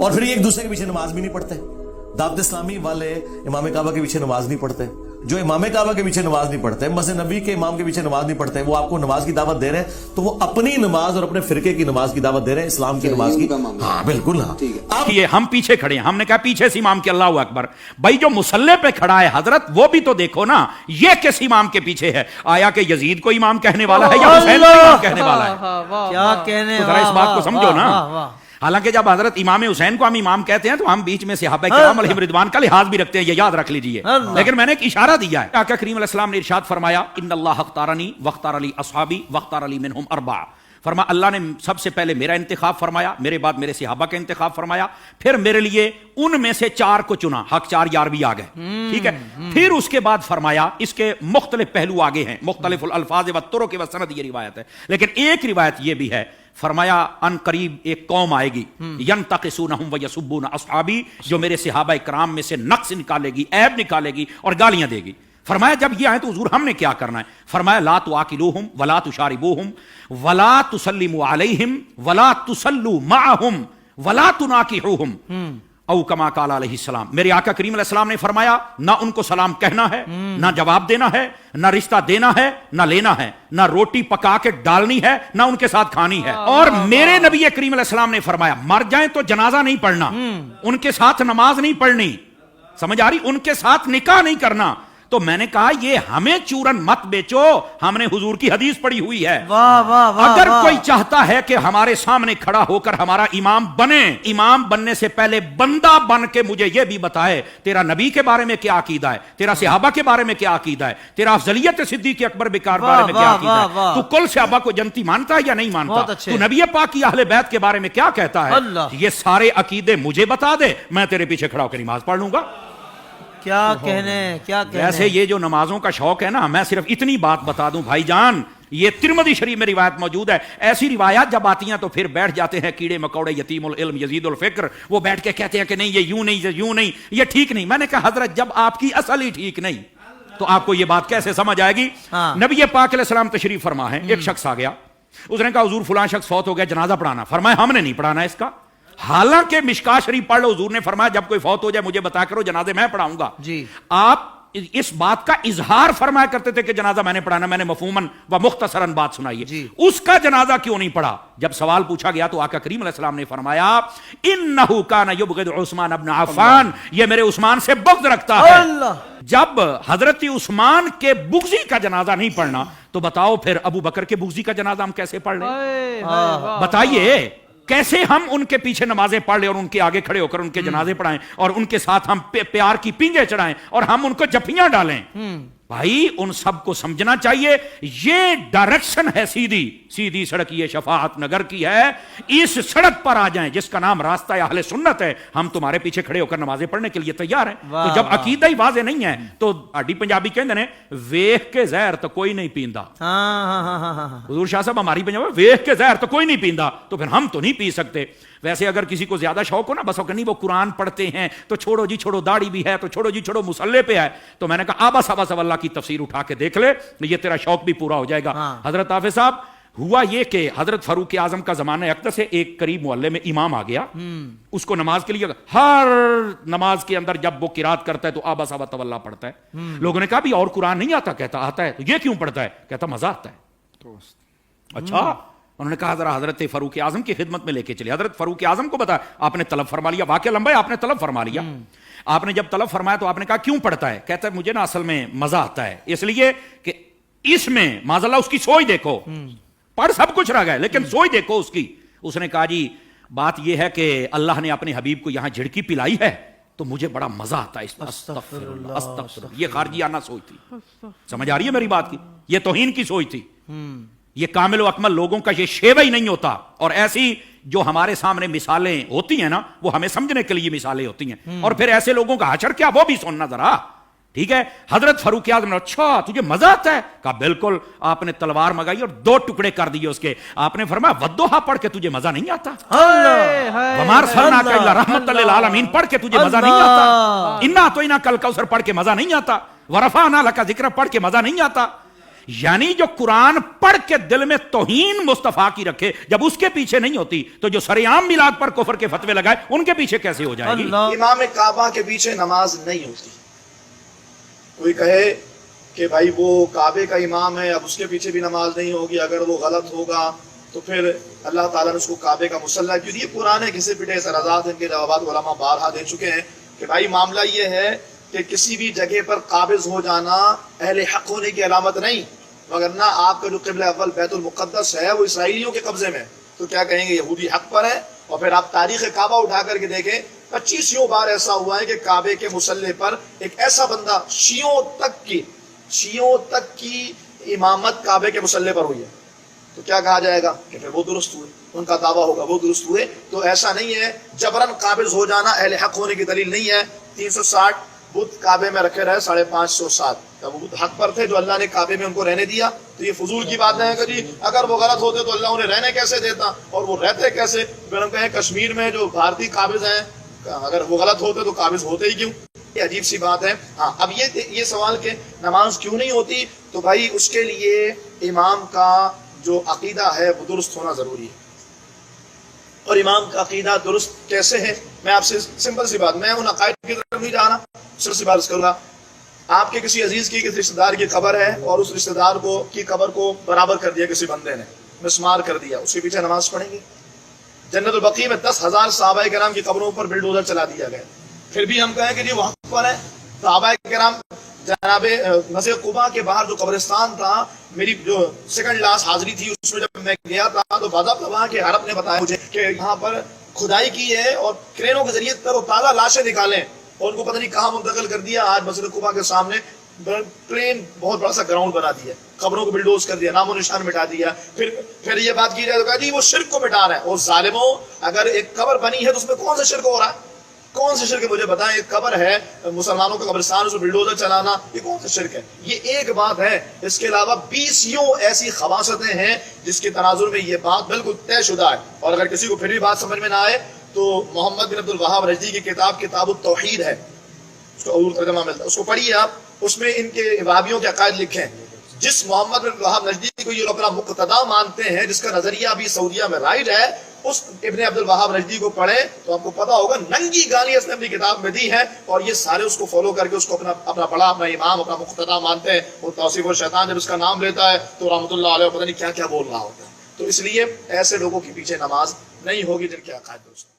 اور پھر ایک دوسرے کے پیچھے نماز بھی نہیں پڑھتے. دعوت اسلامی والے امام کعبہ کے پیچھے نماز نہیں پڑھتے. جو امام کعبہ کے پیچھے نماز نہیں پڑھتے, مسجد نبی کے امام کے پیچھے نماز نہیں پڑھتے, وہ آپ کو نماز کی دعوت دے رہے ہیں تو وہ اپنی نماز اور اپنے فرقے کی نماز کی دعوت دے رہے ہیں, اسلام کی نماز کی. ہاں بالکل. ہاں اب یہ ہم پیچھے کھڑے ہیں, ہم نے کہا پیچھے سے امام کے اللہ اکبر. بھائی جو مصلی پہ کھڑا ہے حضرت وہ بھی تو دیکھو نا, یہ کس امام کے پیچھے ہے؟ آیا کہ یزید کو امام کہنے والا ہے یا حسین کو امام کہنے والا ہے؟ کیا کہنے, ذرا اس بات کو سمجھو نا. حالانکہ جب حضرت امام حسین کو ہم امام کہتے ہیں تو ہم بیچ میں صحابہ کرام علیہم رضوان کا لحاظ بھی رکھتے ہیں, یہ یاد رکھ لیجئے. لیکن میں نے ایک اشارہ دیا ہے. آقا کریم علیہ السلام نے ارشاد فرمایا ان اللہ اختارنی واختار علی اصحابی واختار علی منہم اربع. فرما اللہ نے سب سے پہلے میرا انتخاب فرمایا, میرے بعد میرے صحابہ کا انتخاب فرمایا, پھر میرے لیے ان میں سے 4 کو چنا. حق 4 یار بھی آ گئے, ٹھیک ہے. پھر اس کے بعد فرمایا اس کے مختلف پہلو آگے ہیں, مختلف الفاظ و طرق و سند, یہ روایت ہے. لیکن ایک روایت یہ بھی ہے, فرمایا ان قریب ایک قوم آئے گی ینتقصونہم ویسبون اصحابی, جو میرے صحابہ کرام میں سے نقص نکالے گی, عیب نکالے گی اور گالیاں دے گی. فرمایا جب یہ آئے تو حضور ہم نے کیا کرنا ہے؟ فرمایا لا تواکلوہم ولا تشاربوہم ولا تسلموا علیہم ولا تصلوا معہم ولا تناکحوہم او کما قال علیہ السلام. میرے آقا کریم علیہ السلام نے فرمایا نہ ان کو سلام کہنا ہے, نہ جواب دینا ہے, نہ رشتہ دینا ہے, نہ لینا ہے, نہ روٹی پکا کے ڈالنی ہے, نہ ان کے ساتھ کھانی ہے. اور میرے نبی کریم علیہ السلام نے فرمایا مر جائیں تو جنازہ نہیں پڑھنا, ان کے ساتھ نماز نہیں پڑھنی, سمجھ آ رہی, ان کے ساتھ نکاح نہیں کرنا. تو میں نے کہا یہ ہمیں چورن مت بیچو, ہم نے حضور کی حدیث پڑھی ہوئی ہے. اگر کوئی چاہتا ہے کہ ہمارے سامنے کھڑا ہو کر ہمارا امام بنے, امام بننے سے پہلے بندہ بن کے مجھے یہ بھی بتائے تیرا نبی کے بارے میں کیا عقیدہ ہے, تیرا صحابہ کے بارے میں کیا عقیدہ ہے, تیرا افضلیت صدیق اکبر بکار بارے میں کیا عقیدہ ہے, تو کل صحابہ کو جنتی مانتا ہے یا نہیں مانتا, تو نبی پاک کی اہل بیت کے بارے میں کیا کہتا ہے, یہ سارے عقیدے مجھے بتا دے, میں تیرے پیچھے کھڑا ہو کے نماز پڑھ لوں گا. کیا کہنے, کیا کہنے. ویسے یہ جو نمازوں کا شوق ہے نا, میں صرف اتنی بات بتا دوں بھائی جان, یہ ترمذی شریف میں روایت موجود ہے. ایسی روایات جب آتی ہیں تو پھر بیٹھ جاتے ہیں کیڑے مکوڑے, یتیم العلم یزید الفکر, وہ بیٹھ کے کہتے ہیں کہ نہیں یہ یوں نہیں, یہ یوں نہیں, یہ ٹھیک نہیں. میں نے کہا حضرت جب آپ کی اصل ہی ٹھیک نہیں تو آپ کو یہ بات کیسے سمجھ آئے گی؟ نبی پاک علیہ السلام تشریف فرما ہے, ایک شخص آ گیا, اس نے کہا حضور فلاں شخص فوت ہو گیا, جنازہ پڑھانا. فرمایا ہم نے نہیں پڑھانا اس کا, حالانکہ مشکات شریف پڑھ لو, حضور نے فرمایا جب کوئی فوت ہو جائے مجھے بتا کرو, جنازے میں پڑھاؤں گا. جی آپ اس بات کا اظہار فرمایا کرتے تھے کہ جنازہ میں نے پڑھانا, میں نے مفہوماً و مختصراً بات سنائی ہے. جی. اس کا جنازہ کیوں نہیں پڑھا؟ جب سوال پوچھا گیا تو آقا کریم علیہ السلام نے فرمایا انہ کان یبغض عثمان ابن عفان, یہ میرے عثمان سے بغض رکھتا ہے. جب حضرت عثمان کے بغضی کا جنازہ نہیں پڑھنا تو بتاؤ پھر ابو بکر کے بغضی کا جنازہ ہم کیسے پڑھ لیں؟ بتائیے کیسے ہم ان کے پیچھے نمازیں پڑھ لیں اور ان کے آگے کھڑے ہو کر ان کے جنازے پڑھائیں اور ان کے ساتھ ہم پیار کی پینجے چڑھائیں اور ہم ان کو جفیاں ڈالیں؟ بھائی ان سب کو سمجھنا چاہیے یہ ڈائریکشن ہے سیدھی سیدھی سڑک, یہ شفاعت نگر کی ہے. اس سڑک پر آ جائیں جس کا نام راستہ اہل سنت ہے, ہم تمہارے پیچھے کھڑے ہو کر نمازیں پڑھنے کے لیے تیار ہیں. تو جب عقیدہ ہی واضح نہیں ہے تو آڈی پنجابی کہندے نے ویکھ کے زہر تو کوئی نہیں پیندا. حضور شاہ صاحب ہماری پنجابی ویکھ کے زہر تو کوئی نہیں پیندا, تو پھر ہم تو نہیں پی سکتے. ویسے اگر کسی کو زیادہ شوق ہو نا, بس نہیں وہ قرآن پڑھتے ہیں تو چھوڑو جی چھوڑو, داڑھی بھی ہے تو چھوڑو جی چھوڑو, مصلے پہ ہے, تو میں نے کہا آبا صاحب اللہ کی تفسیر اٹھا کے دیکھ لے, یہ تیرا شوق بھی پورا ہو جائے گا. حضرت حافظ صاحب ہوا یہ کہ حضرت فاروق اعظم کا زمانہ اقدس ہے, ایک قریب محلے میں امام آ گیا, اس کو نماز کے لیے ہر نماز کے اندر جب وہ قرات کرتا ہے تو آبا صاحب تولا پڑھتا ہے. لوگوں نے کہا بھی اور قرآن نہیں آتا؟ کہتا آتا ہے. تو یہ کیوں پڑھتا ہے؟ کہتا مزہ آتا ہے. اچھا, انہوں نے کہا ذرا حضرت فاروق اعظم کی خدمت میں لے کے چلے. حضرت فاروق اعظم کو بتا, آپ نے طلب فرما لیا, واقعہ لمبا ہے, آپ نے طلب فرما لیا. آپ نے جب طلب فرمایا تو آپ نے کہا کیوں پڑھتا ہے؟ کہتا ہے مجھے نا اصل میں مزہ آتا ہے, اس لیے کہ اس میں معاذ اللہ اس کی سوچ دیکھو, پڑھ سب کچھ رہ گئے لیکن سوچ دیکھو اس کی. اس نے کہا جی بات یہ ہے کہ اللہ نے اپنے حبیب کو یہاں جھڑکی پلائی ہے تو مجھے بڑا مزہ آتا ہے. استغفر اللہ استغفر اللہ, یہ خارجیانہ سوچ تھی. سمجھ آ رہی ہے میری بات کی؟ یہ توہین کی سوچ تھی. یہ کامل و اکمل لوگوں کا یہ شیوہ ہی نہیں ہوتا. اور ایسی جو ہمارے سامنے مثالیں ہوتی ہیں نا, وہ ہمیں سمجھنے کے لیے مثالیں ہوتی ہیں, اور پھر ایسے لوگوں کا حشر کیا وہ بھی سننا ذرا. ٹھیک ہے, حضرت فاروق اعظم نے اچھا تجھے مزہ آتا ہے؟ کہا بالکل. آپ نے تلوار منگائی اور 2 ٹکڑے کر دیے اس کے. آپ نے فرمایا ودوحا پڑھ کے تجھے مزہ نہیں آتا؟ وما ارسلناک الا رحمۃ للعالمین پڑھ کے تجھے مزہ نہیں آتا؟ انا اعطیناک الکوثر پڑھ کے مزہ نہیں آتا؟ ورفعنا لک ذکرک پڑھ کے مزہ نہیں آتا؟ یعنی جو قرآن پڑھ کے دل میں توہین مصطفیٰ کی رکھے جب اس کے پیچھے نہیں ہوتی تو جو سرعام میلاد پر کفر کے فتوے لگائے ان کے پیچھے کیسے ہو جائے گی؟ اللہ امام کعبہ کے پیچھے نماز نہیں ہوتی. کوئی کہے کہ بھائی وہ کعبے کا امام ہے، اب اس کے پیچھے بھی نماز نہیں ہوگی، اگر وہ غلط ہوگا تو پھر اللہ تعالیٰ نے اس کو کعبے کا مصلی کیوں دیا؟ پرانے گھسے پٹے سرازات ان کے جوابات علماء بارہا دے چکے ہیں کہ بھائی معاملہ یہ ہے کہ کسی بھی جگہ پر قابض ہو جانا اہل حق ہونے کی علامت نہیں، وگرنہ آپ کا جو قبلہ اول بیت المقدس ہے وہ اسرائیلیوں کے قبضے میں، تو کیا کہیں گے یہودی حق پر ہے؟ اور پھر آپ تاریخ کعبہ اٹھا کر کے دیکھیں 25 بار ایسا ہوا ہے کہ کعبے کے مصلی پر ایک ایسا بندہ شیعوں تک کی امامت کعبے کے مصلی پر ہوئی ہے، تو کیا کہا جائے گا کہ پھر وہ درست ہوئے، ان کا دعویٰ ہوگا وہ درست ہوئے. تو ایسا نہیں ہے، جبرن قابض ہو جانا اہل حق ہونے کی دلیل نہیں ہے. 360 بت کعبے میں رکھے رہے 550 سال، جب وہ حق پر تھے جو اللہ نے کعبے میں ان کو رہنے دیا، تو یہ فضول کی بات ہے کہ جی اگر وہ غلط ہوتے تو اللہ انہیں رہنے کیسے دیتا، اور وہ رہتے کیسے؟ پھر ہم کہیں کشمیر میں جو بھارتی قابض ہیں اگر وہ غلط ہوتے تو قابض ہوتے ہی کیوں؟ یہ عجیب سی بات ہے. ہاں اب یہ سوال کہ نماز کیوں نہیں ہوتی، تو بھائی اس کے لیے امام کا جو عقیدہ ہے وہ درست ہونا ضروری ہے. اور امام کا عقیدہ درست کیسے ہے؟ میں آپ سے سمپل سی بات، میں ان عقائد کی طرف نہیں جا رہا، صرف سی بات کروں گا. آپ کے کسی عزیز کی کسی رشتہ دار کی قبر ہے اور اس رشتہ دار کی قبر کو برابر کر دیا کسی بندے نے، مسمار کر دیا، اس کے پیچھے نماز پڑھیں گے؟ جنت البقیع میں 10,000 صحابہ کرام کی قبروں پر بلڈوزر چلا دیا گیا، پھر بھی ہم کہیں کہ جی وہ حق پر ہے. صحابہ کرام جناب مسجد قباء کے باہر جو قبرستان تھا، میری جو سیکنڈ لاسٹ حاضری تھی اس میں جب میں گیا تھا تو باضابطہ وہاں کے عرب نے بتایا مجھے کہ یہاں پر کھدائی کی ہے اور کرینوں کے ذریعے تر و تازہ لاشیں نکالیں، اور ان کو پتہ نہیں کہاں منتقل کر دیا. آج مسجد قباء کے سامنے پلین بہت بڑا سا گراؤنڈ بنا دیا، قبروں کو بلڈوز کر دیا، نام و نشان مٹا دیا. پھر یہ بات کی جائے تو کہا جی وہ شرک کو مٹا رہے ہیں. اور ظالموں، اگر ایک قبر بنی ہے تو اس میں کون سا شرک ہو رہا ہے؟ کون سے شرک ہے مجھے بتائیں. ایک قبر ہے مسلمانوں کا قبرستان، اس میں بلڈوزر چلانا، یہ کون سا شرک ہے؟ یہ ایک بات ہے. اس کے علاوہ 20 ایسی خباثتیں ہیں جس کے تناظر میں یہ بات بالکل طے شدہ ہے. اور اگر کسی کو پھر بھی بات سمجھ میں نہ آئے تو محمد بن عبد الوہاب نجدی کی کتاب التوحید ہے، اس کا اردو ترجمہ ملتا ہے، اس کو پڑھیے آپ. اس میں ان کے وہابیوں کے عقائد لکھے ہیں. جس محمد بن عبد الوہاب نجدی کو یہ اپنا مقتدا مانتے ہیں، جس کا نظریہ ابھی سعودیہ میں رائج ہے، اس ابن عبد الوہاب نجدی کو پڑھیں تو آپ کو پتا ہوگا ننگی گالی اس نے اپنی کتاب میں دی ہے. اور یہ سارے اس کو فالو کر کے اس کو اپنا بڑا، اپنا امام، اپنا مقتدا مانتے ہیں. وہ توصیف الشیطان جب اس کا نام لیتا ہے تو رحمۃ اللہ علیہ پتہ نہیں کیا کیا بول رہا ہوتا ہے. تو اس لیے ایسے لوگوں کے پیچھے نماز نہیں ہوگی جن کے عقائد درست